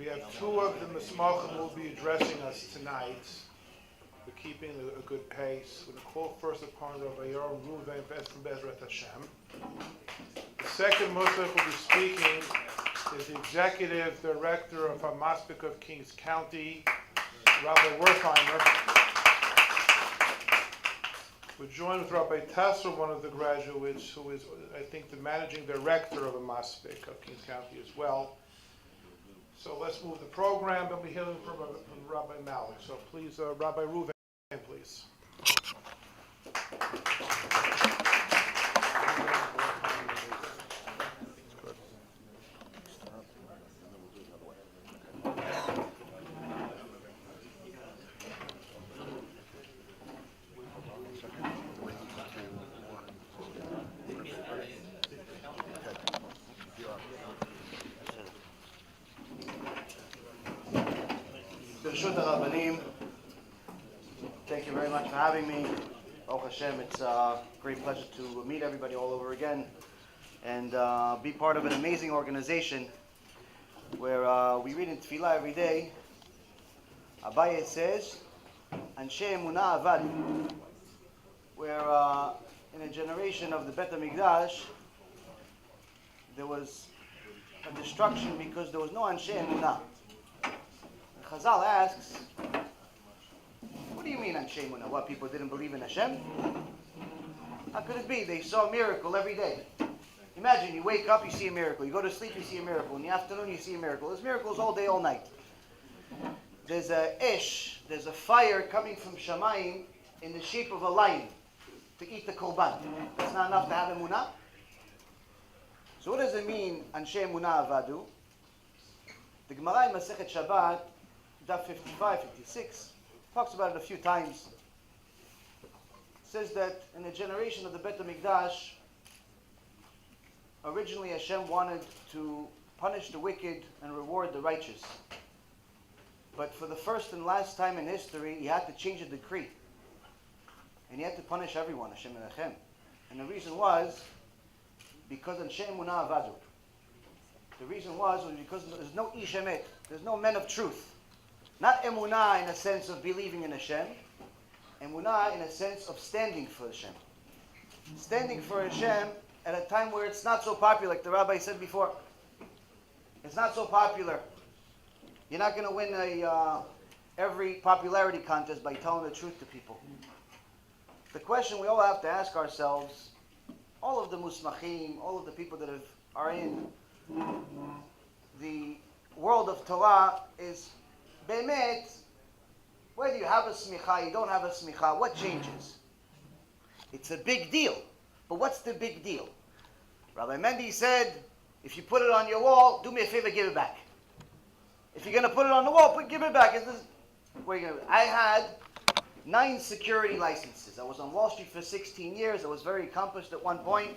We have two of the Smicha who will be addressing us tonight. We're keeping a good pace. We're going to call first upon Rabbi Yaron Reuven from Bezrat HaShem. The second Muslim who will be speaking is the Executive Director of HaMaspik of Kings County, Rabbi Wertheimer. We're joined with Rabbi Tasser, one of the graduates, who is, I think, the Managing Director of HaMaspik of Kings County as well. So let's move the program. We'll be hearing from Rabbi Malik. So please, Rabbi Reuven, please. Igud HaRabbonim, thank you very much for having me. HaShem, it's a great pleasure to meet everybody all over again and be part of an amazing organization where we read in Tefillah every day. Abaye says, Anshe Emunah Avad, where in a generation of the Bet HaMikdash there was a destruction because there was no Anshe Emunah. Chazal asks, what do you mean Anshe Emunah? What, people didn't believe in HaShem? How could it be? They saw a miracle every day. Imagine, you wake up, you see a miracle. You go to sleep, you see a miracle. In the afternoon, you see a miracle. There's miracles all day, all night. There's a ish, there's a fire coming from Shamayim in the shape of a lion to eat the korban. That's not enough to have Emunah? So what does it mean, Anshe Emunah Avadu? The Gemara in Masechet Shabbat, Daf 55, 56, talks about it a few times. It says that in the generation of the Bet HaMikdash, originally Hashem wanted to punish the wicked and reward the righteous. But for the first and last time in history, he had to change a decree. And he had to punish everyone, Hashem and Hashem. And the reason was because Anshe Emunah Avadu. The reason was because there's no Emet, there's no men of truth. Not Emunah in a sense of believing in Hashem, Emunah in a sense of standing for Hashem. Standing for Hashem at a time where it's not so popular, like the rabbi said before. It's not so popular. You're not going to win every popularity contest by telling the truth to people. The question we all have to ask ourselves, all of the musmachim, all of the people that are in the world of Torah is, Emet, whether you have a Smicha, you don't have a Smicha, what changes? It's a big deal. But what's the big deal? Rabbi Mendy said, if you put it on your wall, do me a favor, give it back. If you're going to put it on the wall, give it back. I had 9 security licenses. I was on Wall Street for 16 years. I was very accomplished at one point.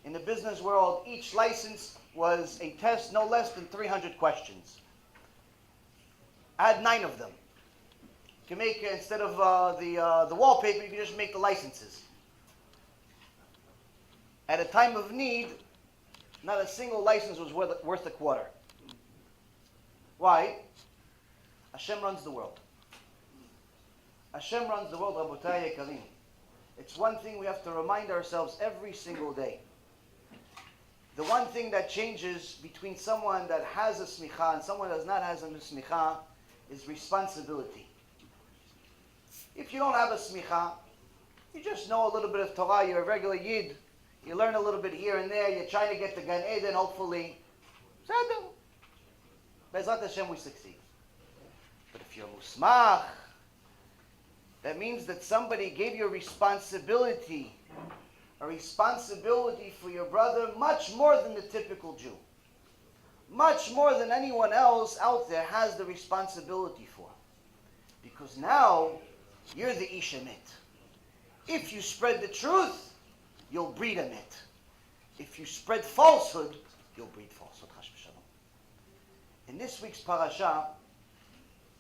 In the business world, each license was a test no less than 300 questions. I had 9 of them. You can make, instead of the wallpaper, you can just make the licenses. At a time of need, not a single license was worth a quarter. Why? Hashem runs the world. Hashem runs the world, Rabotai Yekarim. It's one thing we have to remind ourselves every single day. The one thing that changes between someone that has a smicha and someone that does not have a smicha is responsibility. If you don't have a smicha, you just know a little bit of Torah, you're a regular yid, you learn a little bit here and there, you're trying to get the Gan Eden, hopefully. Bezrat Hashem, we succeed. But if you're musmach, that means that somebody gave you a responsibility for your brother much more than the typical Jew. Much more than anyone else out there has the responsibility for. Because now, you're the ischaemic. If you spread the truth, you'll breed Emmet. If you spread falsehood, you'll breed falsehood. In this week's parasha,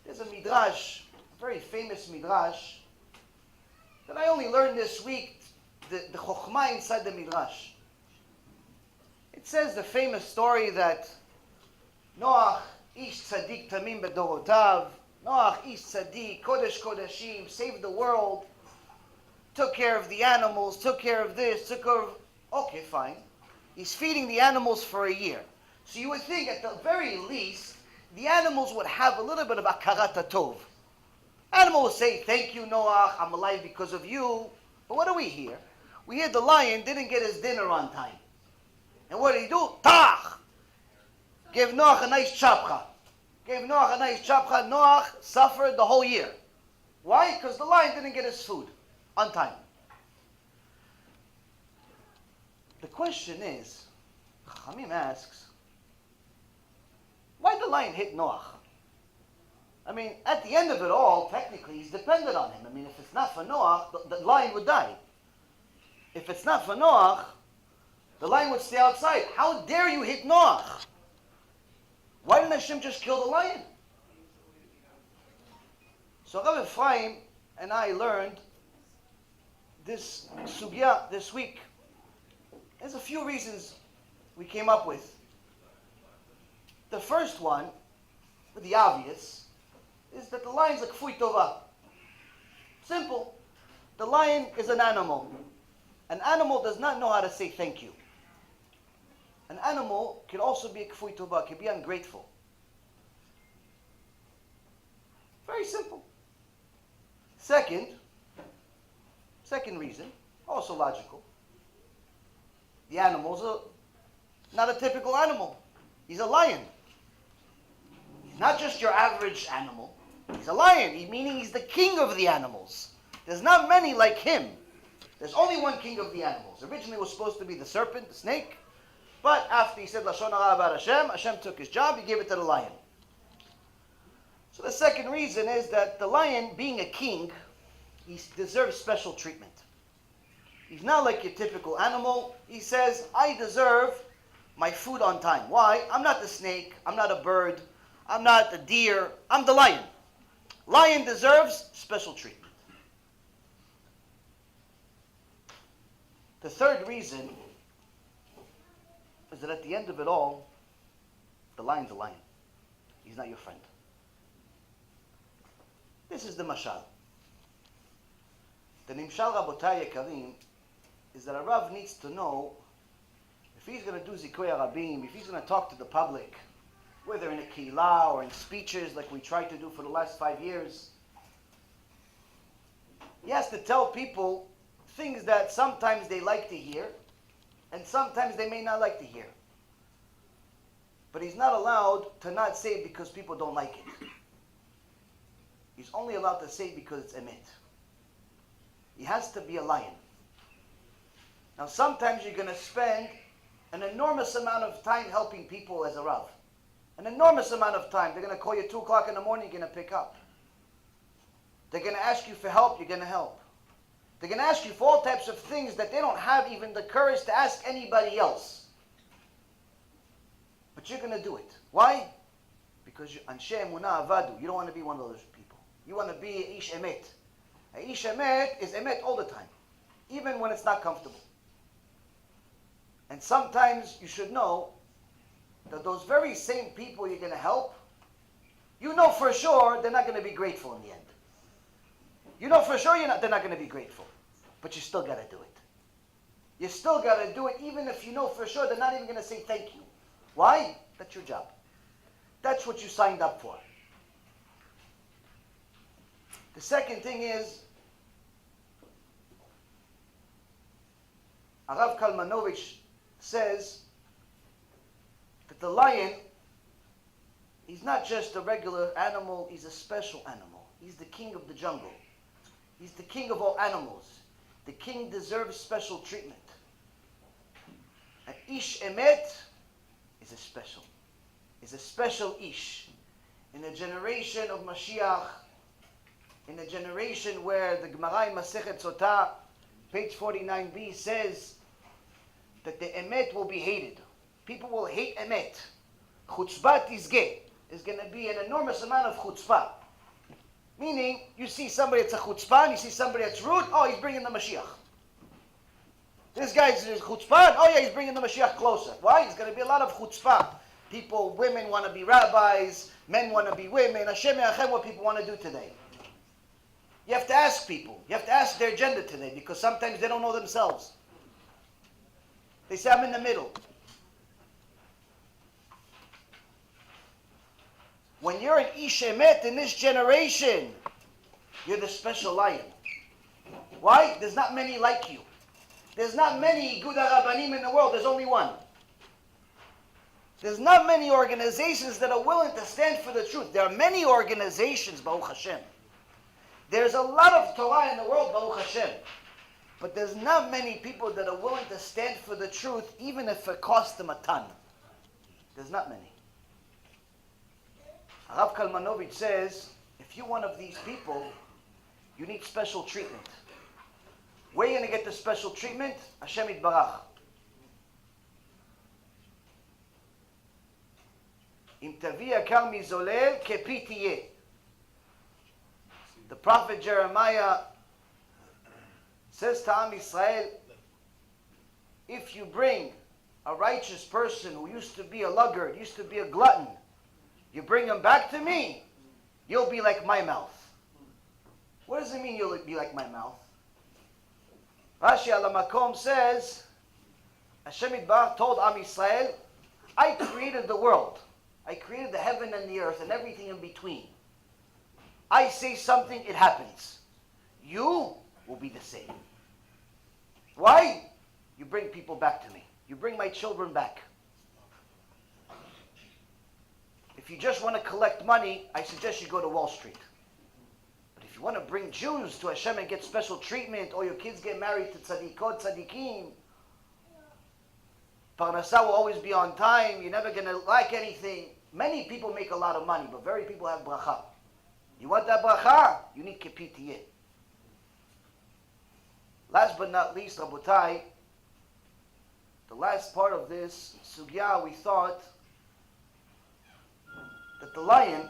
there's a midrash, a very famous midrash, that I only learned this week, the chokhmah inside the midrash. It says the famous story that Noach Ish tzaddik tamim bedorotav. Noach, Ish tzaddik, kodesh kodeshim, saved the world, took care of the animals, took care of this, took care of... Okay, fine. He's feeding the animals for a year. So you would think at the very least, the animals would have a little bit of akarat tov. Animal will say, thank you, Noach, I'm alive because of you. But what do we hear? We hear the lion didn't get his dinner on time. And what did he do? Tach! Gave Noach a nice chapcha. Gave Noach a nice chapcha. Noach suffered the whole year. Why? Because the lion didn't get his food on time. The question is, Chachamim asks, why did the lion hit Noach? I mean, at the end of it all, technically, he's dependent on him. I mean, if it's not for Noach, the lion would die. If it's not for Noach, the lion would stay outside. How dare you hit Noach? Why didn't Hashem just kill the lion? So Rabbi Ephraim and I learned this sugya this week. There's a few reasons we came up with. The first one, the obvious, is that the lion's a kfui tova. Simple. The lion is an animal. An animal does not know how to say thank you. An animal can also be a kfui tova, can be ungrateful. Very simple. Second reason, also logical. The animal's not a typical animal. He's a lion. He's not just your average animal. He's a lion, meaning he's the king of the animals. There's not many like him. There's only one king of the animals. Originally it was supposed to be the serpent, the snake. But after he said Lashon Hara about Hashem, Hashem took his job, he gave it to the lion. So the second reason is that the lion, being a king, he deserves special treatment. He's not like your typical animal. He says, I deserve my food on time. Why? I'm not the snake. I'm not a bird. I'm not a deer. I'm the lion. Lion deserves special treatment. The third reason is that at the end of it all, the lion's a lion. He's not your friend. This is the mashal. The nimshal Rabotai Yekarim is that a Rav needs to know if he's going to do Zikui Arabim, if he's going to talk to the public, whether in a keilah or in speeches like we tried to do for the last 5 years, he has to tell people things that sometimes they like to hear and sometimes they may not like to hear. But he's not allowed to not say it because people don't like it. He's only allowed to say it because it's Emet. He has to be a lion. Now sometimes you're going to spend an enormous amount of time helping people as a Rav. An enormous amount of time. They're going to call you 2 o'clock in the morning, you're going to pick up. They're going to ask you for help, you're going to help. They're going to ask you for all types of things that they don't have even the courage to ask anybody else. But you're going to do it. Why? Because Anshe Emunah Avadu. You don't want to be one of those people. You want to be a Ish Emet. A Ish Emet is Emet all the time. Even when it's not comfortable. And sometimes you should know that those very same people you're going to help, you know for sure they're not going to be grateful in the end. You know for sure they're not going to be grateful. But you still got to do it. You still got to do it even if you know for sure they're not even going to say thank you. Why? That's your job. That's what you signed up for. The second thing is, Arav Kalmanovich says that the lion, he's not just a regular animal, he's a special animal. He's the king of the jungle. He's the king of all animals. The king deserves special treatment. An Ish Emet is a special Ish. In the generation of Mashiach, in the generation where the Gemara in Masechet Sotah, page 49b says that the Emet will be hated. People will hate Emet. Chutzpah tizgeh. There's going to be an enormous amount of chutzpah. Meaning, you see somebody that's a chutzpah, and you see somebody that's rude, oh, he's bringing the Mashiach. This guy's chutzpah, oh yeah, he's bringing the Mashiach closer. Why? There's going to be a lot of chutzpah. women want to be rabbis, men want to be women. HaShem Yachem, what people want to do today. You have to ask people. You have to ask their gender today because sometimes they don't know themselves. They say, I'm in the middle. When you're an Emet in this generation, you're the special lion. Why? There's not many like you. There's not many Igud HaRabbonim in the world. There's only one. There's not many organizations that are willing to stand for the truth. There are many organizations, Baruch Hashem. There's a lot of Torah in the world, Baruch Hashem. But there's not many people that are willing to stand for the truth, even if it costs them a ton. There's not many. Rav Kalmanovich says, if you're one of these people, you need special treatment. Where are you going to get the special treatment? HaShem Yitbarach. Im tavi yakar mizolel kepi tiyeh. The prophet Jeremiah says to Am Yisrael, if you bring a righteous person who used to be a luggard, used to be a glutton, you bring him back to me, you'll be like my mouth. What does it mean you'll be like my mouth? Rashi al Makom says, HaShem Yitbarach told Am Yisrael, I created the world. I created the heaven and the earth and everything in between. I say something, it happens. You will be the same. Why? You bring people back to me. You bring my children back. If you just want to collect money, I suggest you go to Wall Street. But if you want to bring Jews to HaShem and get special treatment, or your kids get married to tzaddikot, tzaddikim, Parnasah will always be on time, you're never going to lack anything. Many people make a lot of money, but very people have bracha. You want that bracha? You need kepitiyeh. Last but not least, Rabotai, the last part of this sugya, we thought that the lion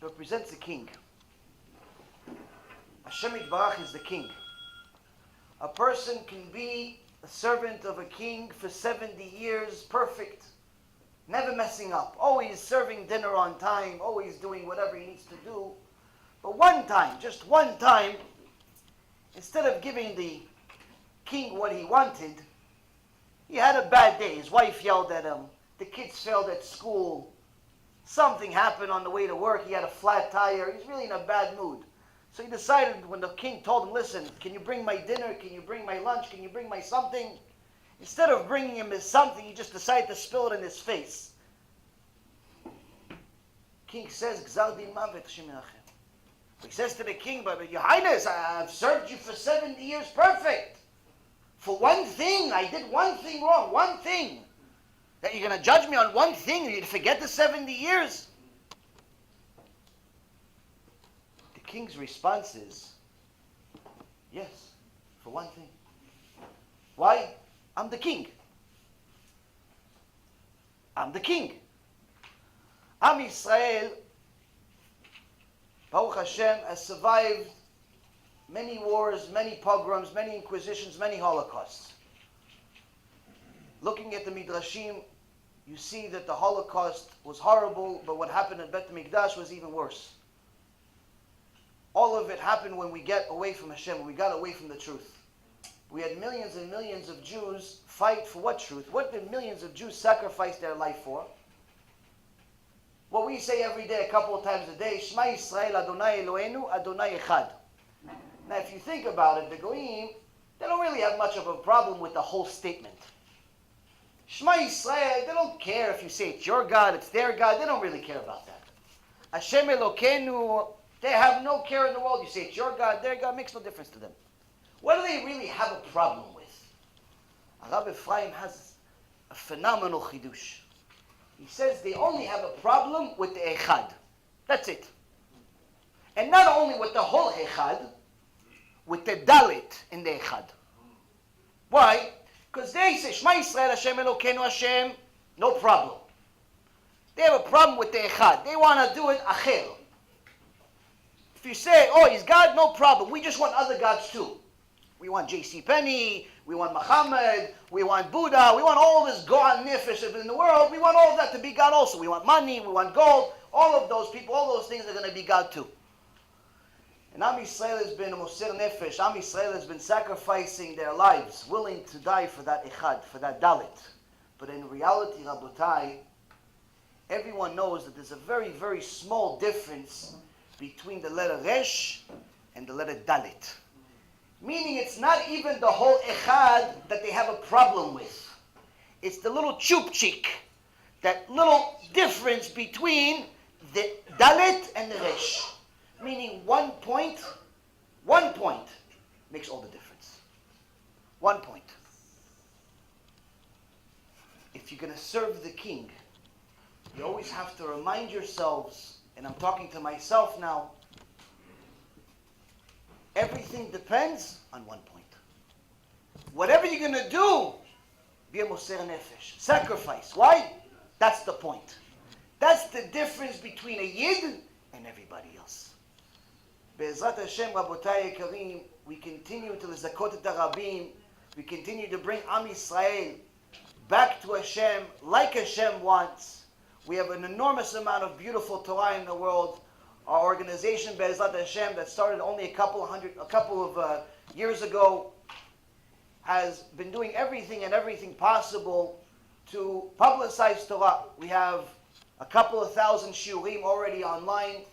represents the king. HaShem Yitbarach is the king. A person can be a servant of a king for 70 years, perfect, never messing up, always serving dinner on time, always doing whatever he needs to do. But one time, just one time, instead of giving the king what he wanted, he had a bad day. His wife yelled at him, the kids failed at school, something happened on the way to work, he had a flat tire, he's really in a bad mood. So he decided, when the king told him, listen, can you bring my dinner, can you bring my lunch, can you bring my something? Instead of bringing him his something, he just decided to spill it in his face. King says, Gzar din mavet, HaShem Yinachem. He says to the king, but Your Highness, I've served you for 70 years perfect. For one thing, I did one thing wrong, one thing. That you're going to judge me on one thing, you'd forget the 70 years? The king's response is, yes, for one thing. Why? I'm the king. I'm the king. Am Yisrael, Baruch Hashem, has survived many wars, many pogroms, many inquisitions, many holocausts. Looking at the Midrashim, you see that the Holocaust was horrible, but what happened at Bet HaMikdash was even worse. All of it happened when we get away from Hashem, when we got away from the truth. We had millions and millions of Jews fight for what truth? What did millions of Jews sacrifice their life for? What we say every day, a couple of times a day, Shema Yisrael Adonai Eloheinu Adonai Echad. Now if you think about it, the Goyim, they don't really have much of a problem with the whole statement. Shema Yisrael, they don't care if you say it's your God, it's their God, they don't really care about that. Hashem Elokeinu, they have no care in the world. You say it's your God, their God, makes no difference to them. What do they really have a problem with? Rabbi Ephraim has a phenomenal chidush. He says they only have a problem with the Echad. That's it. And not only with the whole Echad, with the Dalit in the Echad. Why? Because they say, Shema Yisrael Hashem Elokeinu Hashem, no problem. They have a problem with the Echad. They want to do it Acher. If you say, oh, he's God, no problem. We just want other gods too. We want J.C. Penney, we want Muhammad, we want Buddha, we want all this Go'an Nefesh in the world. We want all of that to be God also. We want money, we want gold. All of those people, all those things are going to be God too. And Am Yisrael has been a Moser Nefesh. Am Yisrael has been sacrificing their lives, willing to die for that Echad, for that Dalit. But in reality, Rabotai, everyone knows that there's a very, very small difference between the letter Resh and the letter Dalit. Meaning it's not even the whole Echad that they have a problem with. It's the little chupchik, that little difference between the Dalit and the Resh. Meaning 1 point makes all the difference. 1 point. If you're going to serve the king, you always have to remind yourselves, and I'm talking to myself now, everything depends on 1 point. Whatever you're going to do, be a Moser Nefesh. Sacrifice. Why? That's the point. That's the difference between a Yid and everybody else. Be'ezrat Hashem, Rabotai Yekarim, we continue to lezakot et harabim. We continue to bring Am Yisrael back to Hashem like Hashem wants. We have an enormous amount of beautiful Torah in the world. Our organization, Be'ezrat Hashem, that started only a couple of years ago, has been doing everything possible to publicize Torah. We have a couple of thousand shiurim already online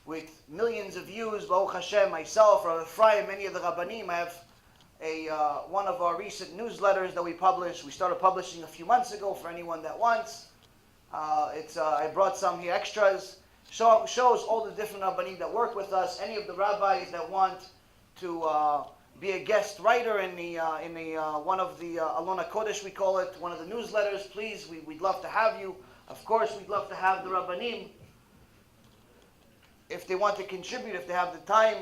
with millions of views. Baruch Hashem, myself, Rabbi Ephraim, many of the Rabbanim. I have one of our recent newsletters that we published. We started publishing a few months ago for anyone that wants. I brought some here extras. Shows all the different Rabbanim that work with us. Any of the rabbis that want to be a guest writer in the one of the Alona Kodesh, we call it, one of the newsletters, please, we'd love to have you. Of course, we'd love to have the Rabbanim if they want to contribute, if they have the time.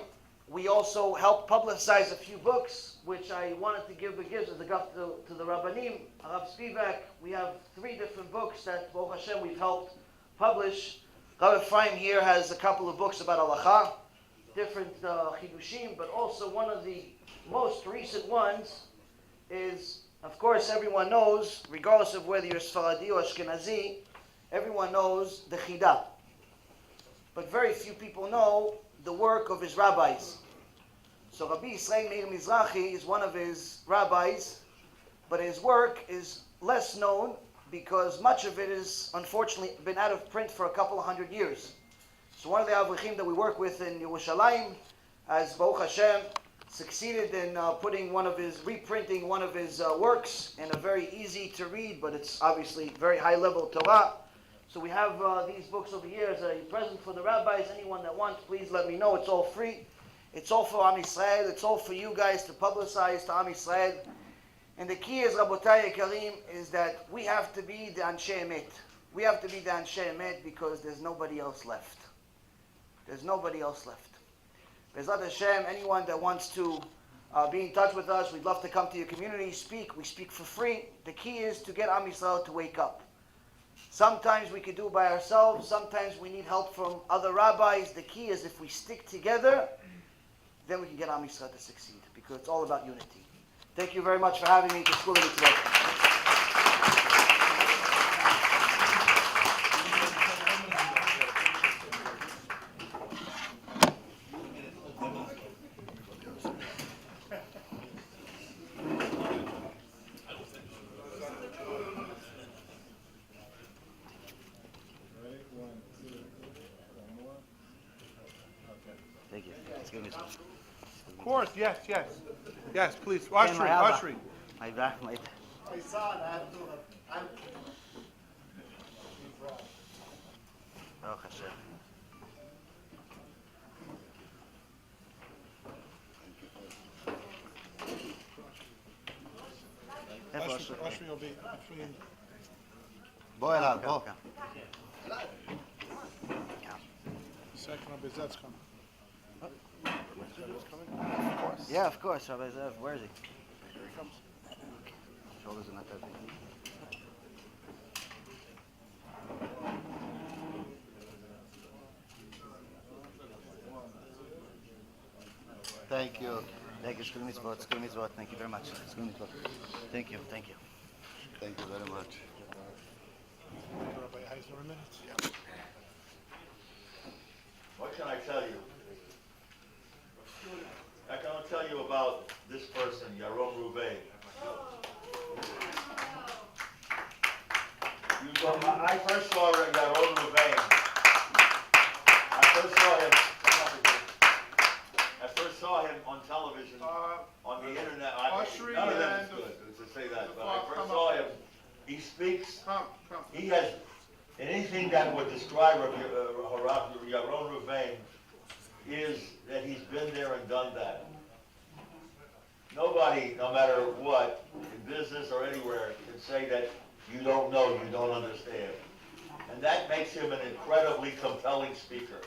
We also help publicize a few books, which I wanted to give the gifts to the Rabbanim, Rav Spivak. We have 3 different books that, Baruch Hashem, we've helped publish. Rabbi Ephraim here has a couple of books about halacha, different chidushim, but also one of the most recent ones is, of course, everyone knows, regardless of whether you're Sfaradi or Ashkenazi, everyone knows the Chidah. But very few people know the work of his rabbis. So Rabbi Yisrael Meir Mizrahi is one of his rabbis, but his work is less known because much of it is unfortunately been out of print for a couple of 100 years. So one of the Avrichim that we work with in Yerushalayim has, Baruch Hashem, succeeded in reprinting one of his works in a very easy to read, but it's obviously very high level Torah. So we have these books over here as a present for the rabbis. Anyone that wants, please let me know. It's all free. It's all for Am Yisrael. It's all for you guys to publicize to Am Yisrael. And the key is, Rabotai Yekarim, is that we have to be the Anshe Emet. We have to be the Anshe Emet because there's nobody else left. There's nobody else left. Be'ezrat Hashem, anyone that wants to be in touch with us, we'd love to come to your community, speak. We speak for free. The key is to get Am Yisrael to wake up. Sometimes we can do it by ourselves. Sometimes we need help from other rabbis. The key is if we stick together, then we can get Am Yisrael to succeed, because it's all about unity. Thank you very much for having me to school of today. Thank you. Let's give me some. Of course, yes. Yes, please. Ashri. My back, my son, I have to. Oh, HaShem. Ashri will be. בוא אליו, בוא. Second Rabbi Zet's coming. Yeah, of course, Rabbi Zev. Where is he? Here he comes. Shoulders are not that big. Thank you. Thank you. It's good mitzvot. It's good mitzvot. Thank you very much. It's good mitzvot. Thank you. Thank you. Thank you very much. Rabbi Eisner, a minute. Yeah. What can I tell you? I can tell you about this person, Yaron Reuven. I first saw Yaron Reuven. I first saw him on television, on the internet. None of them is good to say that, but I first saw him. He speaks. He has anything that would describe Yaron Reuven is that he's been there and done that. Nobody, no matter what, in business or anywhere, can say that you don't know, you don't understand. And that makes him an incredibly compelling speaker.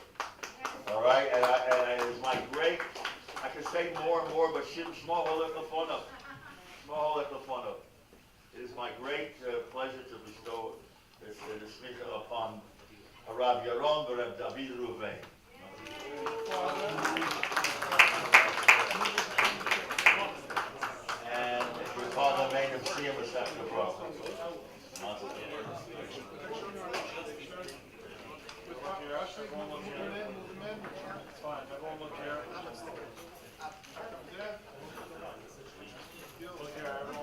All right? And it's my great, I could say more and more, but small it is my great pleasure to bestow this Smicha upon Rabbi Yaron Reuven. And we call the main of Siyam Asafta Bracha. Look here, everyone.